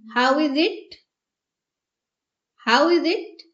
How is it? How is it?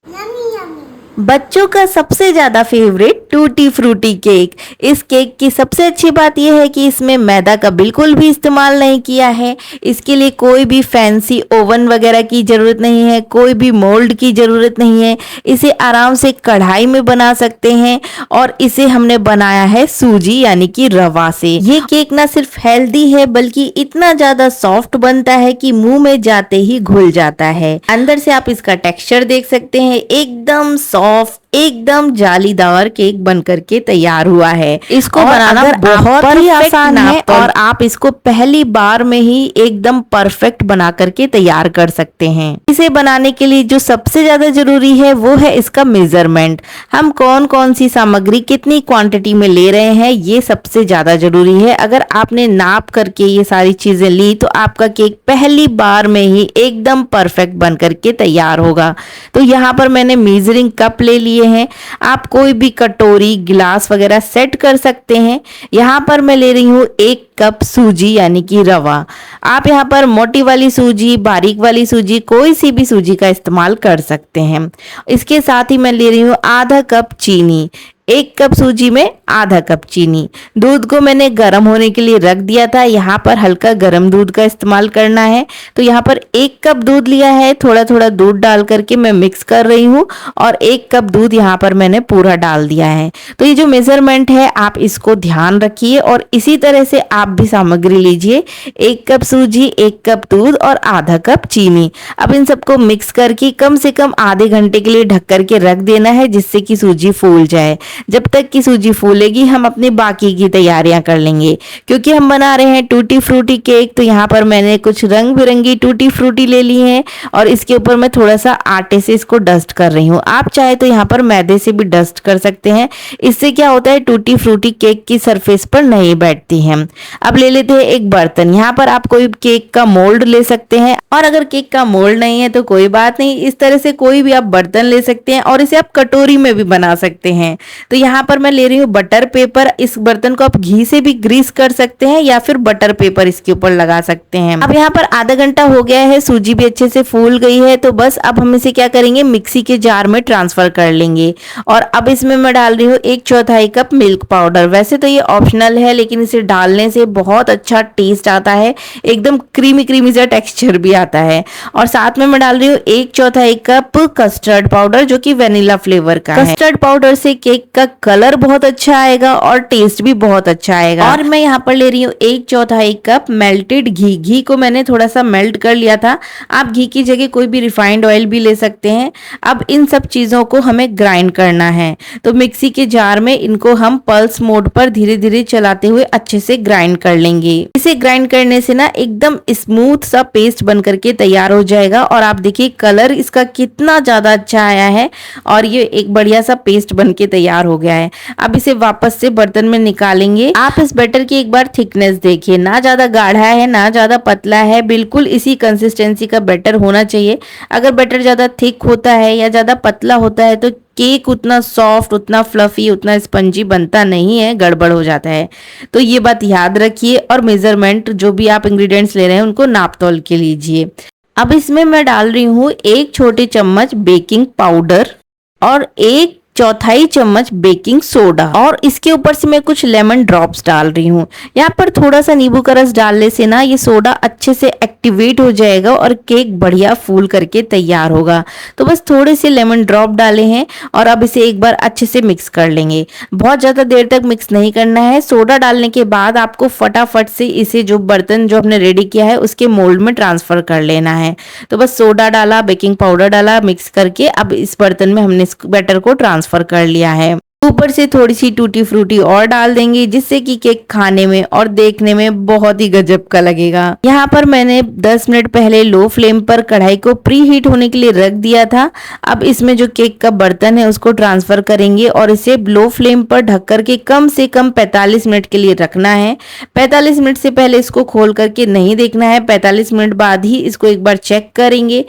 Yummy, yummy. बच्चों का सबसे ज्यादा फेवरेट टूटी फ्रूटी केक। इस केक की सबसे अच्छी बात यह है कि इसमें मैदा का बिल्कुल भी इस्तेमाल नहीं किया है। इसके लिए कोई भी फैंसी ओवन वगैरह की ज़रूरत नहीं है, कोई भी मोल्ड की ज़रूरत नहीं है। इसे आराम से कढ़ाई में बना सकते हैं और इसे हमने बनाया है सूजी यानी कि रवा से। ये केक ना सिर्फ हेल्दी है बल्कि इतना ज़्यादा सॉफ्ट बनता है कि मुंह में जाते ही घुल जाता है। अंदर से आप इसका टेक्सचर देख सकते हैं, एकदम सॉफ्ट एकदम जालीदार केक बन करके तैयार हुआ है। इसको बनाना बहुत ही आसान है और आप इसको पहली बार में ही एकदम परफेक्ट बना करके तैयार कर सकते हैं। इसे बनाने के लिए जो सबसे ज्यादा जरूरी है वो है इसका मेजरमेंट। हम कौन कौन सी सामग्री कितनी क्वांटिटी में ले रहे हैं ये सबसे ज्यादा जरूरी है। अगर आपने नाप करके ये सारी चीजें ली तो आपका केक पहली बार में ही एकदम परफेक्ट बन करके तैयार होगा। तो यहाँ पर मैंने मेजरिंग कप ले लिए हैं। आप कोई भी कटोरी गिलास वगैरह सेट कर सकते हैं। यहाँ पर मैं ले रही हूँ 1 कप सूजी यानी कि रवा। आप यहाँ पर मोटी वाली सूजी, बारीक वाली सूजी, कोई सी भी सूजी का इस्तेमाल कर सकते हैं। इसके साथ ही मैं ले रही हूँ आधा कप चीनी। 1 कप सूजी में आधा कप चीनी। दूध को मैंने गर्म होने के लिए रख दिया था। यहाँ पर हल्का गर्म दूध का इस्तेमाल करना है। तो यहाँ पर 1 कप दूध लिया है, थोड़ा थोड़ा दूध डाल करके मैं मिक्स कर रही हूँ और 1 कप दूध यहाँ पर मैंने पूरा डाल दिया है। तो ये जो मेजरमेंट है आप इसको ध्यान रखिए और इसी तरह से आप भी सामग्री लीजिए। 1 कप सूजी, 1 कप दूध और आधा कप चीनी। अब इन सबको मिक्स करके कम से कम आधे घंटे के लिए ढक करके रख देना है जिससे कि सूजी फूल जाए। जब तक की सूजी फूलेगी हम अपनी बाकी की तैयारियां कर लेंगे। क्योंकि हम बना रहे हैं टूटी फ्रूटी केक तो यहाँ पर मैंने कुछ रंग बिरंगी टूटी फ्रूटी ले ली है और इसके ऊपर मैं थोड़ा सा आटे से इसको डस्ट कर रही हूँ। आप चाहे तो यहाँ पर मैदे से भी डस्ट कर सकते हैं। इससे क्या होता है टूटी फ्रूटी केक की सरफेस पर नहीं बैठती है। अब ले लेते हैं एक बर्तन। यहाँ पर आप कोई केक का मोल्ड ले सकते हैं और अगर केक का मोल्ड नहीं है तो कोई बात नहीं, इस तरह से कोई भी आप बर्तन ले सकते हैं और इसे आप कटोरी में भी बना सकते हैं। तो यहाँ पर मैं ले रही हूँ बटर पेपर। इस बर्तन को आप घी से भी ग्रीस कर सकते हैं या फिर बटर पेपर इसके ऊपर लगा सकते हैं। अब यहाँ पर आधा घंटा हो गया है, सूजी भी अच्छे से फूल गई है। तो बस अब हम इसे क्या करेंगे, मिक्सी के जार में ट्रांसफर कर लेंगे। और अब इसमें मैं डाल रही हूँ 1/4 कप मिल्क पाउडर। वैसे तो ये ऑप्शनल है लेकिन इसे डालने से बहुत अच्छा टेस्ट आता है, एकदम क्रीमी क्रीमी सा टेक्सचर भी आता है। और साथ में मैं डाल रही हूँ 1/4 कप कस्टर्ड पाउडर जो कि वेनिला फ्लेवर का है। कस्टर्ड पाउडर से केक का कलर बहुत अच्छा आएगा और टेस्ट भी बहुत अच्छा आएगा। और मैं यहाँ पर ले रही हूँ 1/4 कप मेल्टेड घी। घी को मैंने थोड़ा सा मेल्ट कर लिया था। आप घी की जगह कोई भी रिफाइंड ऑयल भी ले सकते हैं। अब इन सब चीजों को हमें ग्राइंड करना है। तो मिक्सी के जार में इनको हम पल्स मोड पर धीरे धीरे चलाते हुए अच्छे से ग्राइंड कर लेंगे। इसे ग्राइंड करने से ना एकदम स्मूथ सा पेस्ट बन करके तैयार हो जाएगा। और आप देखिए कलर इसका कितना ज्यादा अच्छा आया है और ये एक बढ़िया सा पेस्ट बन के तैयार हो गया है। अब इसे वापस से बर्तन में निकालेंगे। आप इस बैटर की एक बार थिकनेस देखिए, ना ज्यादा गाढ़ा है ना ज्यादा पतला है, बिल्कुल इसी कंसिस्टेंसी का बैटर होना चाहिए। अगर बैटर ज्यादा थिक होता है या ज्यादा पतला होता है तो केक उतना सॉफ्ट, उतना फ्लफी, उतना स्पंजी बनता नहीं है, गड़बड़ हो जाता है। तो ये बात याद रखिए और मेजरमेंट जो भी आप इंग्रेडिएंट्स ले रहे हैं उनको नाप तोल के लीजिए। अब इसमें मैं डाल रही हूँ 1 छोटे चम्मच बेकिंग पाउडर और 1/4 चम्मच बेकिंग सोडा और इसके ऊपर से मैं कुछ लेमन ड्रॉप्स डाल रही हूँ। यहाँ पर थोड़ा सा नींबू का रस डालने से ना ये सोडा अच्छे से एक्टिवेट हो जाएगा और केक बढ़िया फूल करके तैयार होगा। तो बस थोड़े से लेमन ड्रॉप डाले हैं और अब इसे एक बार अच्छे से मिक्स कर लेंगे। बहुत ज्यादा देर तक मिक्स नहीं करना है। सोडा डालने के बाद आपको फटाफट से इसे जो बर्तन जो हमने रेडी किया है उसके मोल्ड में ट्रांसफर कर लेना है। तो बस सोडा डाला, बेकिंग पाउडर डाला, मिक्स करके अब इस बर्तन में हमने इस बैटर को ट्रांसफर कर लिया है। ऊपर से थोड़ी सी टूटी फ्रूटी और डाल देंगे जिससे कि केक खाने में और देखने में बहुत ही गजब का लगेगा। यहाँ पर मैंने 10 मिनट पहले लो फ्लेम पर कढ़ाई को प्री हीट होने के लिए रख दिया था। अब इसमें जो केक का बर्तन है उसको ट्रांसफर करेंगे और इसे लो फ्लेम पर ढक करके कम से कम 45 मिनट के लिए रखना है। 45 मिनट से पहले इसको खोल करके नहीं देखना है। 45 मिनट बाद ही इसको एक बार चेक करेंगे।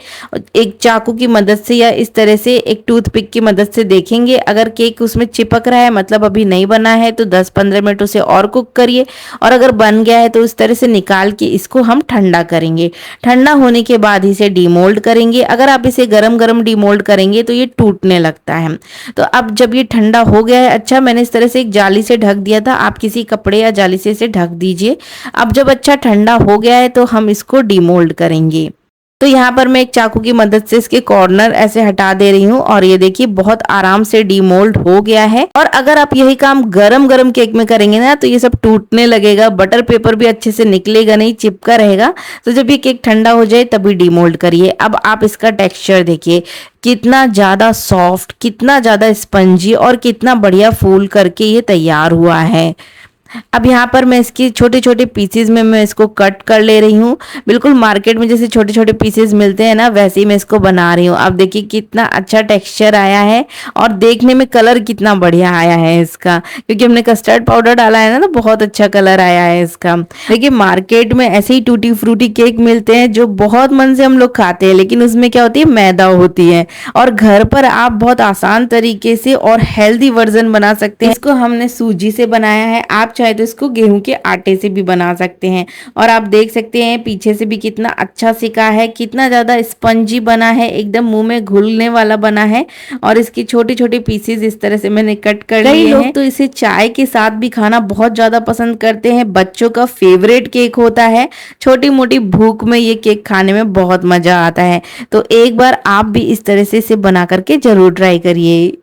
एक चाकू की मदद से या इस तरह से एक टूथपिक की मदद से देखेंगे। अगर केक उसमें चिपक रहा है मतलब अभी नहीं बना है, तो 10-15 मिनट उसे और कुक करिए। और अगर बन गया है तो इस तरह से निकाल के इसको हम ठंडा करेंगे। ठंडा होने के बाद इसे डीमोल्ड करेंगे। अगर आप इसे गरम गरम डीमोल्ड करेंगे तो ये टूटने लगता है। तो अब जब ये ठंडा हो गया है अच्छा, मैंने इस तरह से एक जाली से ढक दिया था, आप किसी कपड़े या जाली से इसे ढक दीजिए। अब जब अच्छा ठंडा हो गया है तो हम इसको डीमोल्ड करेंगे। तो यहाँ पर मैं एक चाकू की मदद से इसके कॉर्नर ऐसे हटा दे रही हूँ और ये देखिए बहुत आराम से डीमोल्ड हो गया है। और अगर आप यही काम गरम गरम केक में करेंगे ना तो ये सब टूटने लगेगा, बटर पेपर भी अच्छे से निकलेगा नहीं, चिपका रहेगा। तो जब ये केक ठंडा हो जाए तभी डीमोल्ड करिए। अब आप इसका टेक्सचर देखिए, कितना ज़्यादा सॉफ्ट, कितना ज़्यादा स्पंजी और कितना बढ़िया फूल करके ये तैयार हुआ है। अब यहाँ पर मैं इसकी छोटे छोटे पीसेज में मैं इसको कट कर ले रही हूँ। बिल्कुल मार्केट में जैसे छोटे छोटे पीसेज मिलते हैं ना, वैसे ही मैं इसको बना रही हूँ। अब देखिए कितना अच्छा टेक्सचर आया है और देखने में कलर कितना बढ़िया आया है इसका, क्योंकि हमने कस्टर्ड पाउडर डाला है ना, तो बहुत अच्छा कलर आया है इसका। देखिए मार्केट में ऐसे ही टूटी फ्रूटी केक मिलते हैं जो बहुत मन से हम लोग खाते हैं, लेकिन उसमें क्या होती है, मैदा होती है। और घर पर आप बहुत आसान तरीके से और हेल्दी वर्जन बना सकते हैं। इसको हमने सूजी से बनाया है, आप चाहे तो इसको गेहूं के आटे से भी बना सकते हैं। और आप देख सकते हैं पीछे से भी कितना अच्छा सिका है, कितना ज्यादा स्पंजी बना है, एकदम मुंह में घुलने वाला बना है। और इसकी छोटी छोटी पीसेस इस तरह से मैंने कट कर लिए हैं। कई लोग तो इसे चाय के साथ भी खाना बहुत ज्यादा पसंद करते हैं, बच्चों का फेवरेट केक होता है। छोटी मोटी भूख में ये केक खाने में बहुत मजा आता है। तो एक बार आप भी इस तरह से इसे बना करके जरूर ट्राई करिए।